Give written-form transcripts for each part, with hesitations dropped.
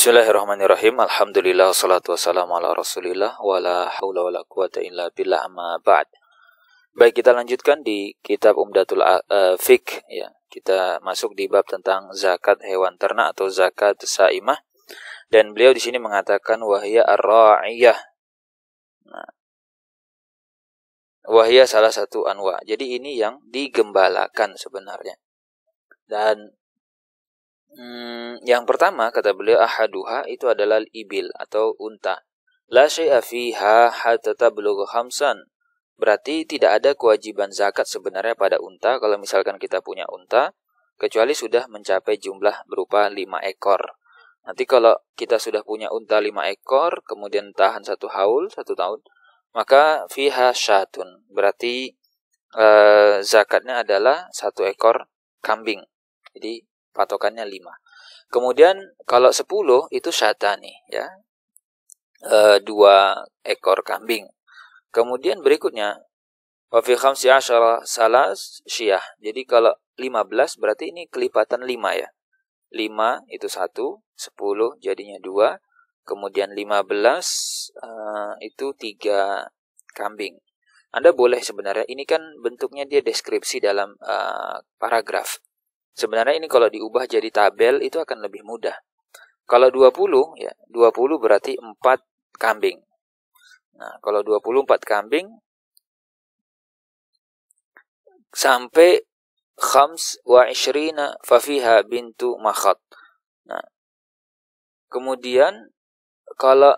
Bismillahirrahmanirrahim. Alhamdulillah wassalatu wassalamu ala Rasulillah wala haula wala quwata illa billah amma ba'd. Baik, kita lanjutkan di kitab Umdatul Fiqh ya. Kita masuk di bab tentang zakat hewan ternak atau zakat saimah, dan beliau di sini mengatakan wahya ar-ra'iyah. Nah, wahya salah satu anwa. Jadi ini yang digembalakan sebenarnya. Dan yang pertama kata beliau ahaduha itu adalah ibil atau unta. La syai'a fiha hatta tablugha khamsan. Berarti tidak ada kewajiban zakat sebenarnya pada unta kalau misalkan kita punya unta, kecuali sudah mencapai jumlah berupa 5 ekor. Nanti kalau kita sudah punya unta 5 ekor, kemudian tahan 1 haul, 1 tahun, maka fiha syatun. Berarti zakatnya adalah 1 ekor kambing. Jadi patokannya 5. Kemudian kalau 10 itu syatani ya. 2 ekor kambing. Kemudian berikutnya wa fi 15 salas syiyah. Jadi kalau 15 berarti ini kelipatan 5 ya. 5 itu 1, 10 jadinya 2, kemudian 15 itu 3 kambing. Anda boleh sebenarnya, ini kan bentuknya dia deskripsi dalam paragraf. Sebenarnya ini kalau diubah jadi tabel itu akan lebih mudah. Kalau 20 ya, 20 berarti 4 kambing. Nah, kalau 24 kambing sampai khams wa ishrina fafiha bintu makhad. Nah, kemudian kalau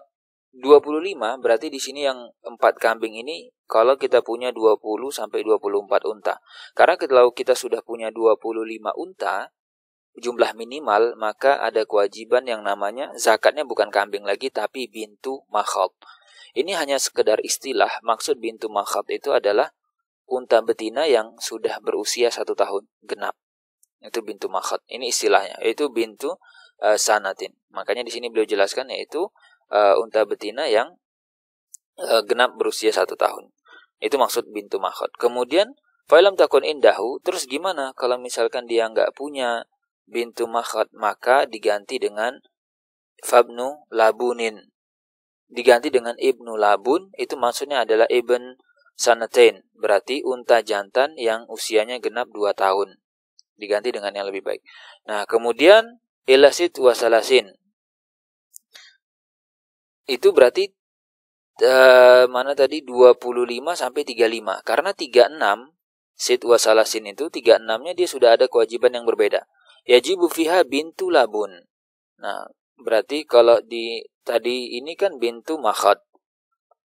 25 berarti di sini yang 4 kambing ini kalau kita punya 20 sampai 24 unta. Karena kalau kita sudah punya 25 unta, jumlah minimal, maka ada kewajiban yang namanya zakatnya bukan kambing lagi tapi bintu makhad. Ini hanya sekedar istilah. Maksud bintu makhad itu adalah unta betina yang sudah berusia 1 tahun genap. Itu bintu makhad. Ini istilahnya, yaitu bintu sanatin. Makanya di sini beliau jelaskan yaitu unta betina yang genap berusia 1 tahun. Itu maksud bintu makhad. Kemudian fa'ilam takun indahu, terus gimana kalau misalkan dia nggak punya bintu makhad, maka diganti dengan fabnu labunin. Diganti dengan ibnu labun, itu maksudnya adalah ibn sanatain, berarti unta jantan yang usianya genap 2 tahun. Diganti dengan yang lebih baik. Nah, kemudian ilasit wasalasin. Itu berarti mana tadi 25 sampai 35. Karena 36 sit wasalasin itu 36-nya dia sudah ada kewajiban yang berbeda. Yajibu fiha bintu labun. Nah, berarti kalau di tadi ini kan bintu makhad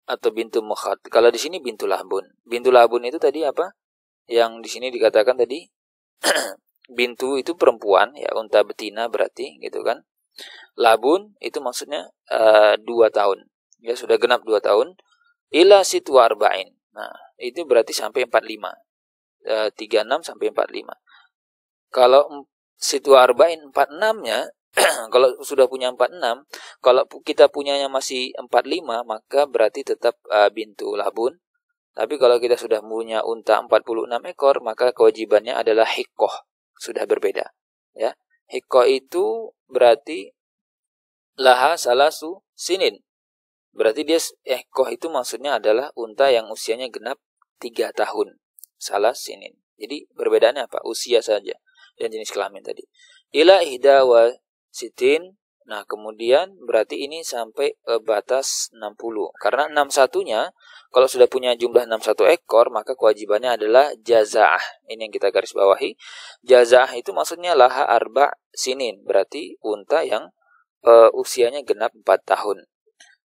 atau bintu makhad. Kalau di sini bintu labun. Bintu labun itu tadi apa? Yang di sini dikatakan tadi bintu itu perempuan ya, unta betina berarti gitu kan. Labun itu maksudnya 2 tahun. Ya sudah genap 2 tahun. Ila sitwa arba'in. Nah, itu berarti sampai 45. 36 sampai 45. Kalau sitwa arba'in 46-nya kalau sudah punya 46, kalau kita punyanya masih 45, maka berarti tetap bintu labun. Tapi kalau kita sudah punya unta 46 ekor, maka kewajibannya adalah hikkoh. Sudah berbeda, ya. Hikkoh itu berarti laha salasu sinin. Berarti dia hikkoh itu maksudnya adalah unta yang usianya genap 3 tahun. Salah sinin. Jadi perbedaannya apa? Usia saja dan jenis kelamin tadi. Ila ihda wa sitin. Nah, kemudian berarti ini sampai batas 60. Karena 61-nya kalau sudah punya jumlah 61 ekor, maka kewajibannya adalah jazaah. Ini yang kita garis bawahi. Jazaah itu maksudnya laha arba sinin. Berarti unta yang usianya genap 4 tahun.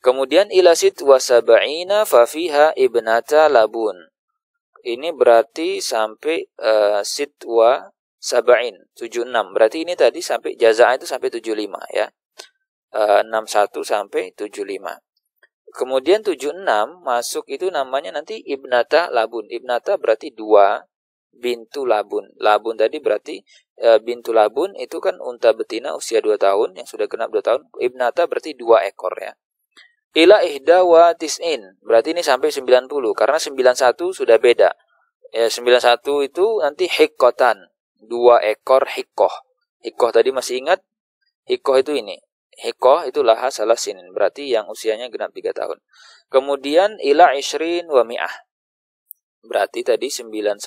Kemudian ilasit wasaba'ina fafiha ibnata labun. Ini berarti sampai sitwa saba'in 76. Berarti ini tadi sampai jazaah itu sampai 75 ya. 61 sampai 75. Kemudian 76 masuk itu namanya nanti ibnata labun. Ibnata berarti 2 bintu labun. Labun tadi berarti bintu labun itu kan unta betina usia 2 tahun yang sudah genap 2 tahun. Ibnata berarti 2 ekor ya. Ila ihda wa tis'in. Berarti ini sampai 90. Karena 91 sudah beda. Ya, 91 itu nanti hikkotan. 2 ekor hikkoh. Hikkoh tadi masih ingat? Hikkoh itu ini. hikoh itu laha salasinin, berarti yang usianya genap 3 tahun. Kemudian ila ishrin wa mi'ah, berarti tadi 91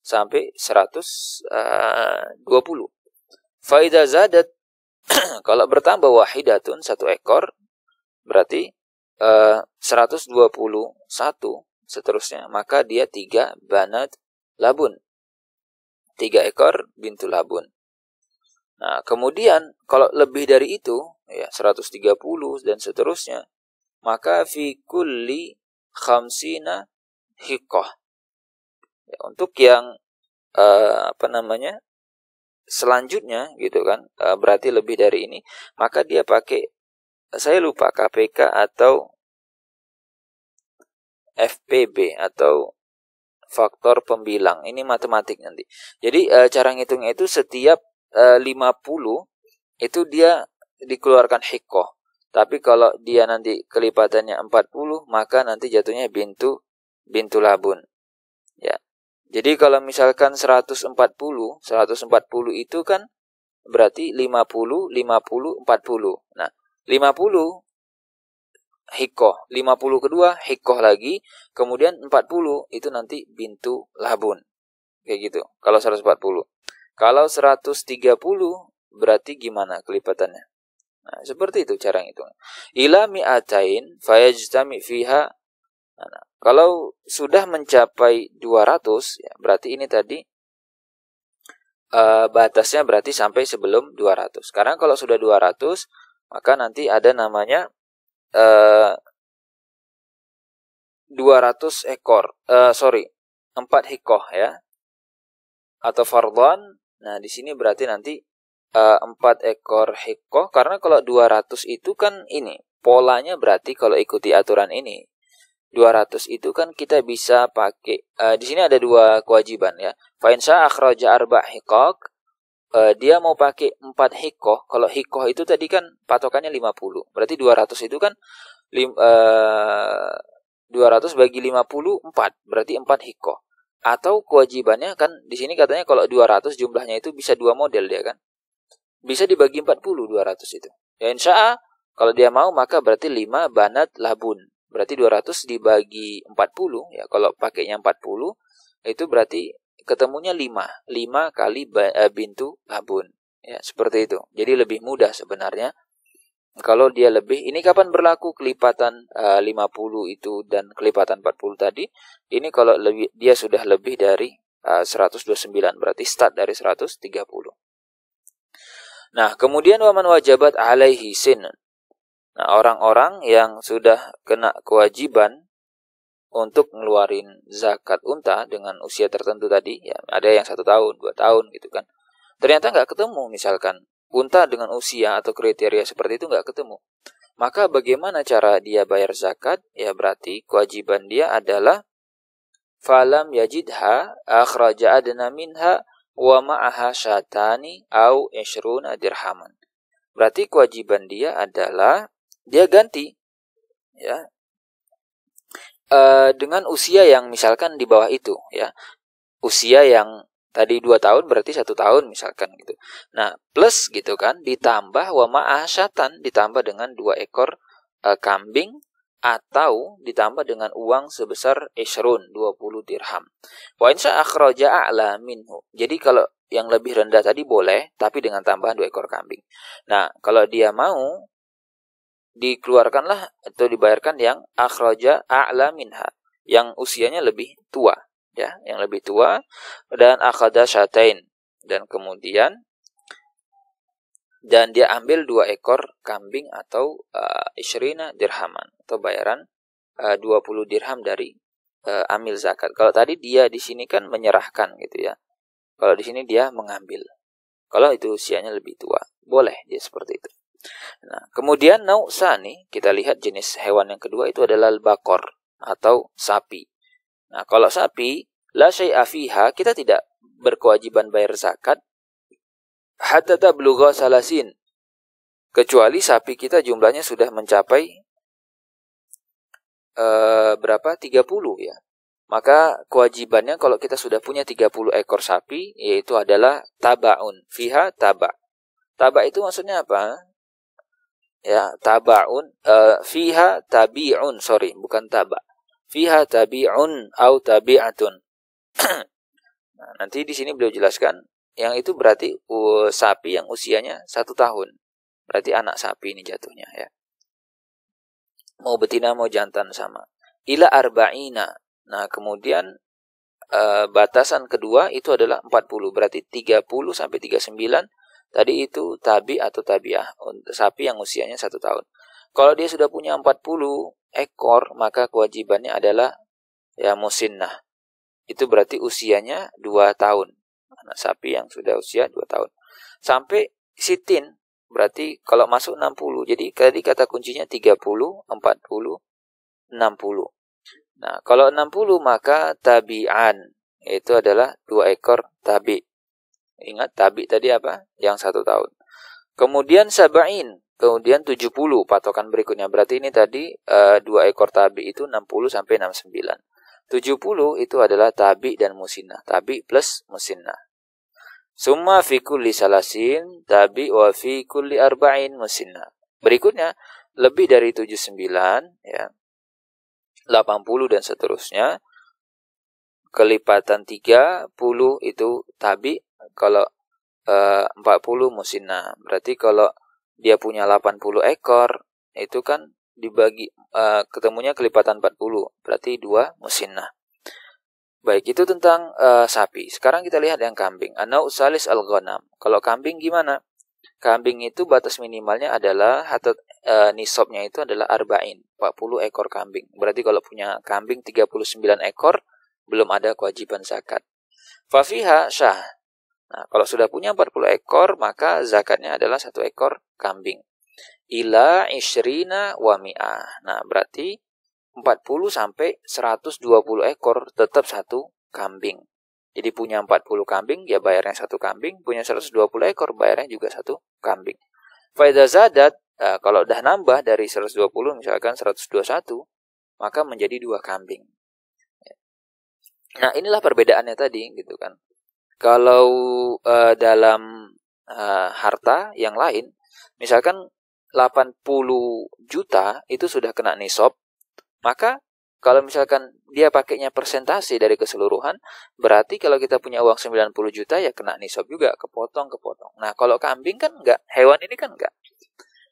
sampai 120. Faida zadat, kalau bertambah wahidatun, satu ekor, berarti 121 seterusnya, maka dia 3 banat labun, 3 ekor bintu labun. Nah, kemudian kalau lebih dari itu, ya 130 dan seterusnya, maka fi kulli khamsina hikoh. Ya, untuk yang selanjutnya gitu kan, berarti lebih dari ini, maka dia pakai, saya lupa KPK atau FPB atau faktor pembilang, ini matematik nanti. Jadi cara ngitungnya itu setiap 50 itu dia dikeluarkan hikoh. Tapi kalau dia nanti kelipatannya 40, maka nanti jatuhnya bintu labun. Ya. Jadi kalau misalkan 140 itu kan berarti 50, 40. Nah, 50 hikoh, 50 kedua hikoh lagi, kemudian 40 itu nanti bintu labun. Kayak gitu. Kalau 140. Kalau 130 berarti gimana kelipatannya? Nah, seperti itu cara ngitung. Ila mi'atain fayajtami fiha. Nah, kalau sudah mencapai 200, ya, berarti ini tadi batasnya berarti sampai sebelum 200. Karena kalau sudah 200, maka nanti ada namanya 200 ekor. 4 hikoh ya. Atau fardhan. Nah, di sini berarti nanti 4 ekor hikoh. Karena kalau 200 itu kan ini, polanya berarti kalau ikuti aturan ini, 200 itu kan kita bisa pakai, di sini ada 2 kewajiban ya. Fa in syaa akhraja arba' hiqaq, dia mau pakai 4 hikoh. Kalau hikoh itu tadi kan patokannya 50. Berarti 200 itu kan 200 bagi 50 4, berarti 4 hikoh. Atau kewajibannya kan di sini katanya kalau 200 jumlahnya itu bisa 2 model dia kan. Bisa dibagi 40 200 itu. Ya insya kalau dia mau maka berarti 5 banat labun. Berarti 200 dibagi 40 ya, kalau pakainya 40 itu berarti ketemunya 5 kali bintu labun. Ya, seperti itu. Jadi lebih mudah sebenarnya. Kalau dia lebih, ini kapan berlaku kelipatan 50 itu dan kelipatan 40 tadi? Ini kalau dia sudah lebih dari 129, berarti start dari 130. Nah, kemudian waman wajabat alaihi sin. Nah, orang-orang yang sudah kena kewajiban untuk ngeluarin zakat unta dengan usia tertentu tadi, ya ada yang 1 tahun, 2 tahun gitu kan. Ternyata nggak ketemu misalkan unta dengan usia atau kriteria seperti itu nggak ketemu. Maka bagaimana cara dia bayar zakat? Ya berarti kewajiban dia adalah falam yajidha akhraja adna minha wa ma'aha syatani au ishruna dirhaman. Berarti kewajiban dia adalah dia ganti ya dengan usia yang misalkan di bawah itu ya. Usia yang tadi 2 tahun berarti 1 tahun misalkan gitu. Nah, plus gitu kan, ditambah wa ma'ah syatan, ditambah dengan 2 ekor kambing, atau ditambah dengan uang sebesar ishrun 20 dirham. Wa insya akhraja a'la minhu. Jadi kalau yang lebih rendah tadi boleh, tapi dengan tambahan 2 ekor kambing. Nah, kalau dia mau dikeluarkanlah atau dibayarkan yang akhraja a'la minha, yang usianya lebih tua ya, yang lebih tua, dan akhada syatain, dan kemudian dia ambil 2 ekor kambing atau ishrina dirhaman, atau bayaran 20 dirham dari amil zakat. Kalau tadi dia di sini kan menyerahkan gitu ya. Kalau di sini dia mengambil. Kalau itu usianya lebih tua, boleh dia seperti itu. Nah, kemudian nausani, kita lihat jenis hewan yang kedua itu adalah al-baqar atau sapi. Nah, kalau sapi, la syai'a fiha, kita tidak berkewajiban bayar zakat hatta tablugha salasin, kecuali sapi kita jumlahnya sudah mencapai berapa? 30 ya. Maka kewajibannya kalau kita sudah punya 30 ekor sapi, yaitu adalah tabaun fiha taba. Taba itu maksudnya apa? ya, tabaun, fiha tabi'un, sorry, bukan taba. Fiha tabi'un au tabi'atun. Nah, nanti di sini beliau jelaskan, yang itu berarti sapi yang usianya 1 tahun. Berarti anak sapi ini jatuhnya ya. Mau betina mau jantan sama. Ila arba'ina. Nah, kemudian batasan kedua itu adalah 40. Berarti 30 sampai 39. Tadi itu tabi atau tabiah. Sapi yang usianya 1 tahun. Kalau dia sudah punya 40 ekor, maka kewajibannya adalah ya musinnah. Itu berarti usianya 2 tahun. Anak sapi yang sudah usia 2 tahun. Sampai sitin, berarti kalau masuk 60. Jadi tadi kata kuncinya 30, 40, 60. Nah, kalau 60 maka tabi'an. Itu adalah 2 ekor tabi. Ingat tabi tadi apa? Yang 1 tahun. Kemudian sab'in. Kemudian 70 patokan berikutnya. Berarti ini tadi 2 ekor tabi itu 60 sampai 69. 70 itu adalah tabi dan musinnah. Tabi plus musinnah. Summa fi kulli salasin tabi wa fi kulli arba'in musinnah. Berikutnya, lebih dari 79, ya, 80 dan seterusnya. Kelipatan 30 itu tabi, kalau 40 musinnah. Berarti kalau dia punya 80 ekor, itu kan dibagi ketemunya kelipatan 40, berarti 2 musinnah. Baik, itu tentang sapi. Sekarang kita lihat yang kambing. Anau salis al-ghanam. Kalau kambing gimana? Kambing itu batas minimalnya adalah atau nisabnya itu adalah arba'in, 40 ekor kambing. Berarti kalau punya kambing 39 ekor belum ada kewajiban zakat. Fafiha syah. Nah, kalau sudah punya 40 ekor maka zakatnya adalah 1 ekor kambing. Ila isyrina wa mi'ah. Nah, berarti 40 sampai 120 ekor tetap 1 kambing. Jadi punya 40 kambing, ya bayarnya 1 kambing. Punya 120 ekor, bayarnya juga 1 kambing. Faida zadat, kalau udah nambah dari 120, misalkan 121, maka menjadi 2 kambing. Nah, inilah perbedaannya tadi, gitu kan. Kalau dalam harta yang lain, misalkan 80 juta itu sudah kena nisab, maka kalau misalkan dia pakainya persentase dari keseluruhan, berarti kalau kita punya uang 90 juta ya kena nisab juga, kepotong. Nah, kalau kambing kan enggak, hewan ini kan enggak.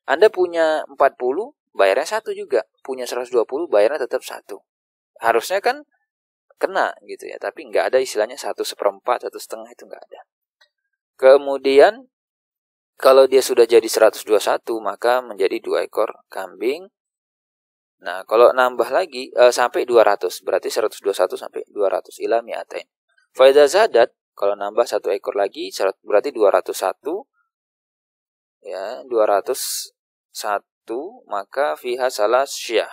Anda punya 40, bayarnya 1 juga. Punya 120, bayarnya tetap 1. Harusnya kan kena gitu ya, tapi enggak ada istilahnya 1/4, 1/2 itu enggak ada. Kemudian kalau dia sudah jadi 121, maka menjadi 2 ekor kambing. Nah, kalau nambah lagi sampai 200, berarti 121 sampai 200 ila mi'atain. Faida zadat, kalau nambah 1 ekor lagi, berarti 201. Ya, 201, maka fiha salas syah.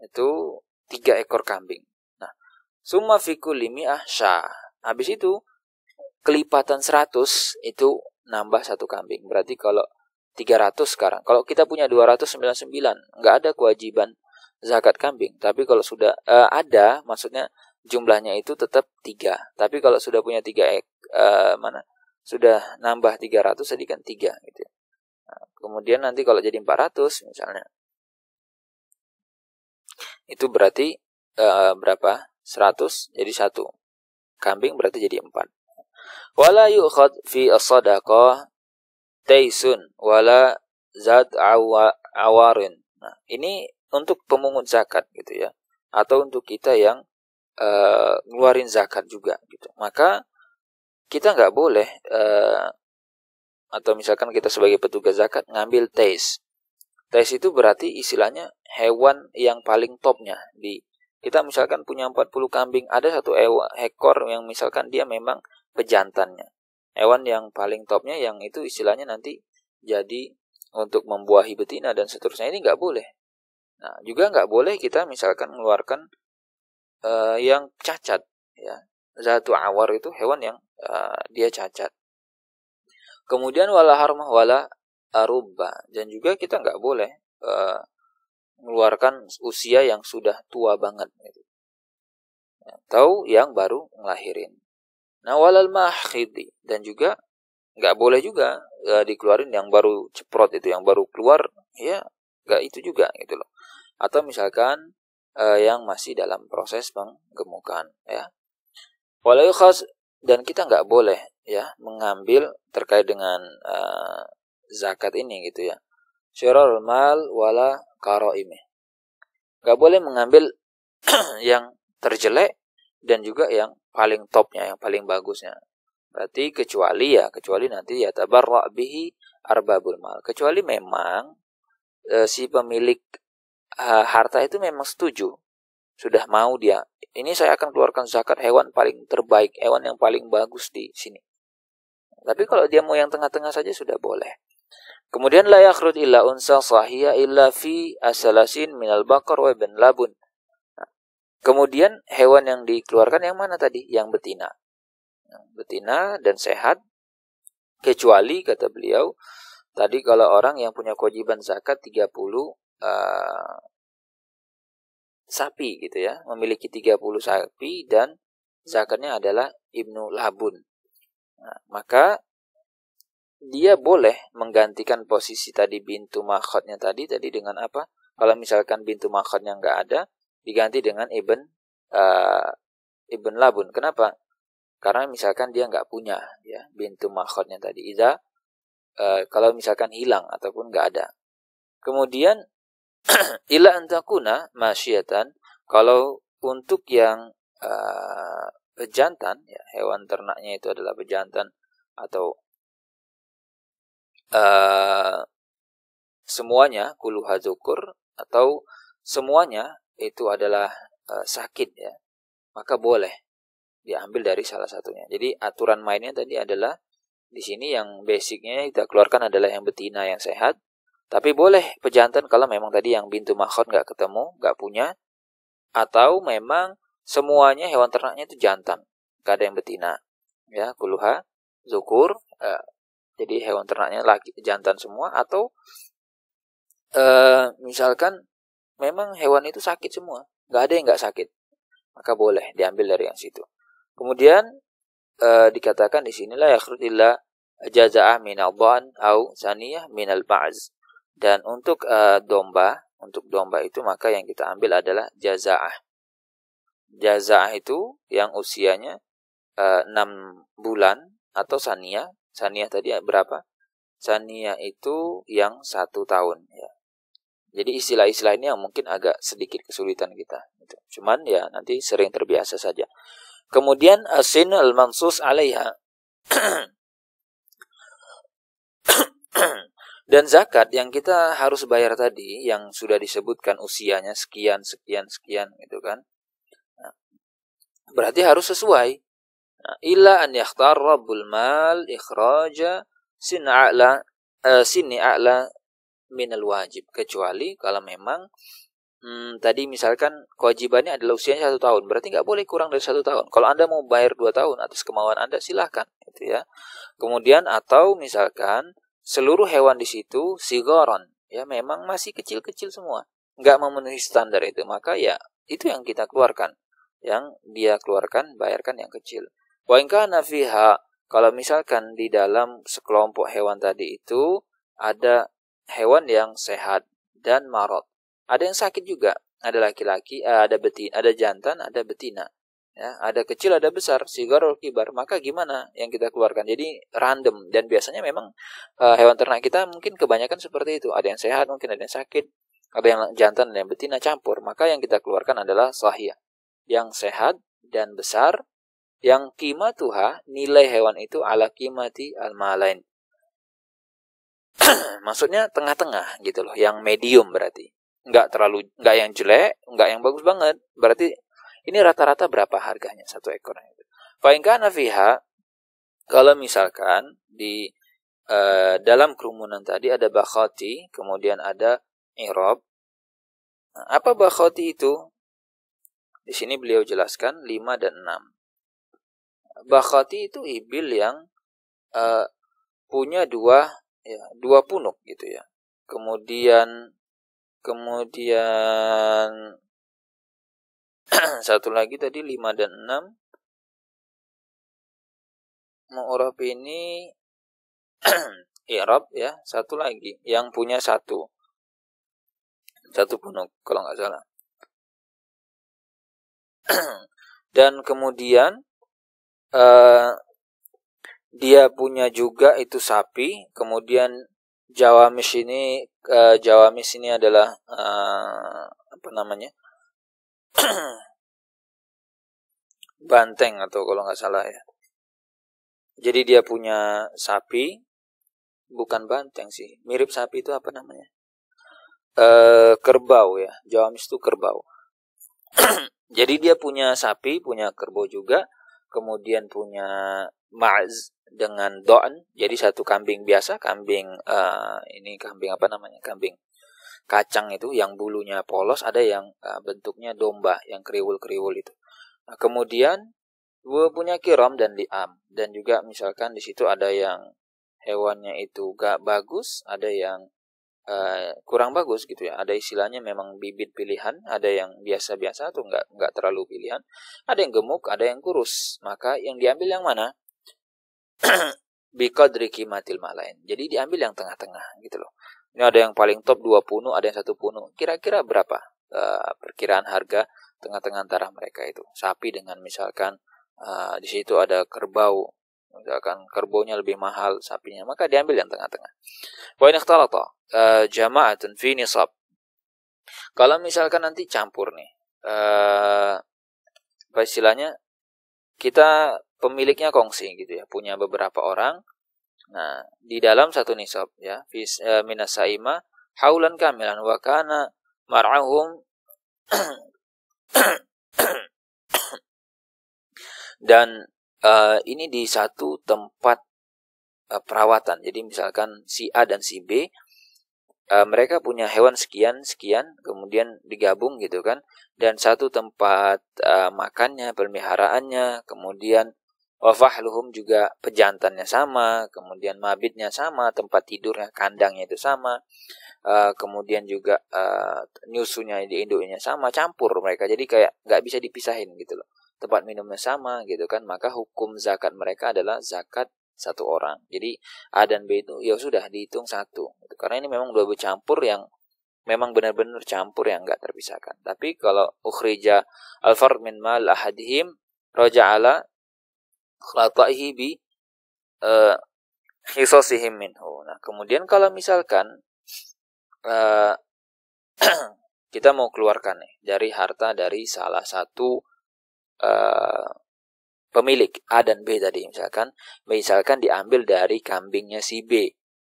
Itu 3 ekor kambing. Nah, summa fi kulli mi'ah syah. Habis itu kelipatan 100 itu nambah 1 kambing. Berarti kalau 300 sekarang. Kalau kita punya 299, nggak ada kewajiban zakat kambing. Tapi kalau sudah ada, maksudnya jumlahnya itu tetap 3. Tapi kalau sudah punya 3 sudah nambah 300, jadikan 3 gitu. Nah, kemudian nanti kalau jadi 400 misalnya, itu berarti berapa? 100 jadi 1. Kambing berarti jadi 4. Wala yu'khad fi as-sadaqah taisun wala zat awarin. Nah, ini untuk pemungut zakat gitu ya, atau untuk kita yang ngeluarin zakat juga gitu. Maka kita nggak boleh atau misalkan kita sebagai petugas zakat ngambil tais. Tais itu berarti istilahnya hewan yang paling topnya. Kita misalkan punya 40 kambing, ada 1 ekor yang misalkan dia memang pejantannya. Hewan yang paling topnya yang itu istilahnya nanti jadi untuk membuahi betina dan seterusnya, ini nggak boleh. Nah, juga nggak boleh kita misalkan mengeluarkan yang cacat. Ya. Zatu awar itu hewan yang dia cacat. Kemudian wala harmah wala arubba. Dan juga kita nggak boleh mengeluarkan usia yang sudah tua banget. Gitu. Atau yang baru ngelahirin. Nah, walal mahkhidi. Dan juga nggak boleh juga dikeluarin yang baru ceprot itu, yang baru keluar, ya nggak itu juga gitu loh. Atau misalkan yang masih dalam proses penggemukan, ya. Walau khas, dan kita nggak boleh ya mengambil terkait dengan zakat ini gitu ya. Syirarul mal wala karaimi. Nggak boleh mengambil yang terjelek dan juga yang paling topnya, yang paling bagusnya. Berarti kecuali nanti ya tabarra bihi arbabul mal. Kecuali memang si pemilik harta itu memang setuju, sudah mau dia, ini saya akan keluarkan zakat hewan paling terbaik, hewan yang paling bagus di sini. Tapi kalau dia mau yang tengah-tengah saja sudah boleh. Kemudian la yakhruj illa unsa sahiya illa fi asalasin minal bakar wa ibn labun. Kemudian hewan yang dikeluarkan yang mana tadi? Yang betina. Betina dan sehat, kecuali kata beliau tadi kalau orang yang punya kewajiban zakat 30 sapi gitu ya, memiliki 30 sapi dan zakatnya adalah ibnu labun. Nah, maka dia boleh menggantikan posisi tadi bintu makhotnya tadi dengan apa? Kalau misalkan bintu makhotnya nggak ada, diganti dengan ibn labun. Kenapa? Karena misalkan dia nggak punya ya bintu makhotnya tadi. Kalau misalkan hilang ataupun nggak ada. Kemudian ila antakuna masyiatan, kalau untuk yang pejantan ya, hewan ternaknya itu adalah pejantan atau semuanya kuluha dzukur, atau semuanya itu adalah sakit ya, maka boleh diambil dari salah satunya. Jadi aturan mainnya tadi adalah di sini yang basicnya kita keluarkan adalah yang betina yang sehat. Tapi boleh pejantan kalau memang tadi yang bintu makhot nggak ketemu, nggak punya, atau memang semuanya hewan ternaknya itu jantan, nggak ada yang betina, ya kuluha zukur. Jadi hewan ternaknya laki jantan semua, atau misalkan memang hewan itu sakit semua, nggak ada yang nggak sakit, maka boleh diambil dari yang situ. Kemudian dikatakan di sinilah yakhruj illa jaza'ah minal dhan au saniyah minal ba'z. Dan untuk domba itu maka yang kita ambil adalah jaza'ah. Jaza'ah itu yang usianya 6 bulan, atau saniyah. Saniyah tadi berapa? Saniyah itu yang 1 tahun ya. Jadi istilah-istilah ini yang mungkin agak sedikit kesulitan kita gitu. Cuman ya nanti sering terbiasa saja. Kemudian asin al-mansus 'alaiha. Dan zakat yang kita harus bayar tadi, yang sudah disebutkan usianya sekian gitu kan. Nah, berarti harus sesuai. Nah, illa an yakhtar rabbul mal ikhraja sinni a'la minal wajib. Kecuali kalau memang tadi misalkan kewajibannya adalah usianya 1 tahun, berarti nggak boleh kurang dari 1 tahun. Kalau Anda mau bayar 2 tahun atas kemauan Anda, silahkan gitu ya. Kemudian atau misalkan seluruh hewan di situ sigaron, ya memang masih kecil-kecil semua, nggak memenuhi standar itu, maka ya itu yang kita keluarkan, yang dia keluarkan bayarkan yang kecil. Wa in kana fiha, kalau misalkan di dalam sekelompok hewan tadi itu ada hewan yang sehat dan marot, ada yang sakit juga, ada laki-laki, ada betina, ada jantan, ada betina. Ya, ada kecil, ada besar, sigar kibar, maka gimana yang kita keluarkan? Jadi random, dan biasanya memang hewan ternak kita mungkin kebanyakan seperti itu. Ada yang sehat, mungkin ada yang sakit, ada yang jantan, ada yang betina campur. Maka yang kita keluarkan adalah sahih, yang sehat dan besar, yang qimatuha, nilai hewan itu ala qimati al-malain. Maksudnya tengah-tengah gitu loh, yang medium berarti. Nggak yang jelek, nggak yang bagus banget. Berarti ini rata-rata berapa harganya 1 ekor? Fa in kana fiha, kalau misalkan di dalam kerumunan tadi ada bakhati, kemudian ada i'rab. Nah, apa bakhati itu? Di sini beliau jelaskan 5 dan 6. Bakhati itu ibil yang punya 2 punuk gitu ya. Kemudian satu lagi tadi 5 dan 6. Mu'rab ini i'rab ya, satu lagi yang punya satu punuk kalau nggak salah. Dan kemudian dia punya juga itu sapi. Kemudian jawamis ini adalah apa namanya, banteng atau kalau nggak salah ya. Jadi dia punya sapi, bukan banteng sih, mirip sapi itu apa namanya, kerbau ya, jawamis itu kerbau. Jadi dia punya sapi, punya kerbau juga, kemudian punya ma'z dengan do'n, jadi satu kambing biasa, kambing ini kambing apa namanya, kambing kacang itu yang bulunya polos, ada yang bentuknya domba yang kriwul-kriwul itu. Nah, kemudian gue punya kiram dan li'am, dan juga misalkan di situ ada yang hewannya itu gak bagus, ada yang kurang bagus gitu ya. Ada istilahnya memang bibit pilihan, ada yang biasa-biasa atau nggak terlalu pilihan, ada yang gemuk, ada yang kurus. Maka yang diambil yang mana? Biqadri qimatil malain. Jadi diambil yang tengah-tengah gitu loh. Ini ada yang paling top 2 punu, ada yang 1 punu. Kira-kira berapa perkiraan harga tengah-tengah antara mereka itu? Sapi dengan misalkan di situ ada kerbau. Misalkan kerbaunya lebih mahal sapinya, maka diambil yang tengah-tengah. Wa in ikhtalata jama'atun fi nisab. Kalau misalkan nanti campur nih, apa istilahnya, kita pemiliknya kongsi gitu ya, punya beberapa orang. Nah, di dalam satu nisab ya, minas saima haulan kamilan wa kana mar'ahum dan ini di satu tempat perawatan. Jadi misalkan si A dan si B, mereka punya hewan sekian, kemudian digabung gitu kan, dan satu tempat makannya, pemeliharaannya, kemudian wafahluhum juga pejantannya sama, kemudian mabitnya sama, tempat tidurnya, kandangnya itu sama, kemudian juga nyusunya, induknya sama, campur mereka, jadi kayak nggak bisa dipisahin gitu loh. Tempat minumnya sama gitu kan, maka hukum zakat mereka adalah zakat satu orang. Jadi A dan B itu ya sudah dihitung satu. Karena ini memang dua bercampur yang memang benar-benar campur yang enggak terpisahkan. Tapi kalau ukhrija al-fard min mal ahadihim raja'ala khataihi bi hisasihim minhu. Nah, kemudian kalau misalkan kita mau keluarkan nih dari harta dari salah satu pemilik A dan B tadi, misalkan diambil dari kambingnya si B,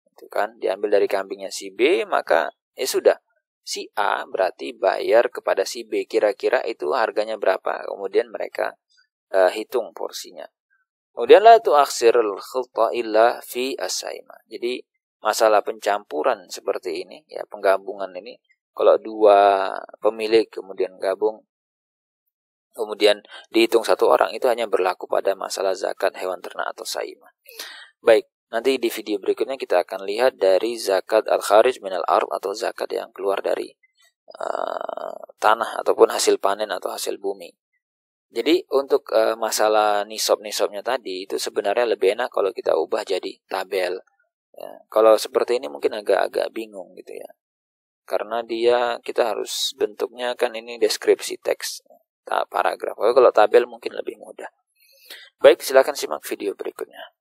itu kan, diambil dari kambingnya si B, maka ya sudah, si A berarti bayar kepada si B kira-kira itu harganya berapa, kemudian mereka hitung porsinya. Kemudian la tu'akhsirul khulta illa fi as-saima. Jadi masalah pencampuran seperti ini ya, penggabungan ini, kalau dua pemilik kemudian gabung kemudian dihitung satu orang, itu hanya berlaku pada masalah zakat hewan ternak atau saima. Baik, nanti di video berikutnya kita akan lihat dari zakat al-kharij minal ard atau zakat yang keluar dari tanah ataupun hasil panen atau hasil bumi. Jadi untuk masalah nisab-nisabnya tadi itu sebenarnya lebih enak kalau kita ubah jadi tabel. Ya, kalau seperti ini mungkin agak-agak bingung gitu ya. Karena kita harus bentuknya kan ini deskripsi teks, paragraf. Kalau tabel mungkin lebih mudah. Baik, silakan simak video berikutnya.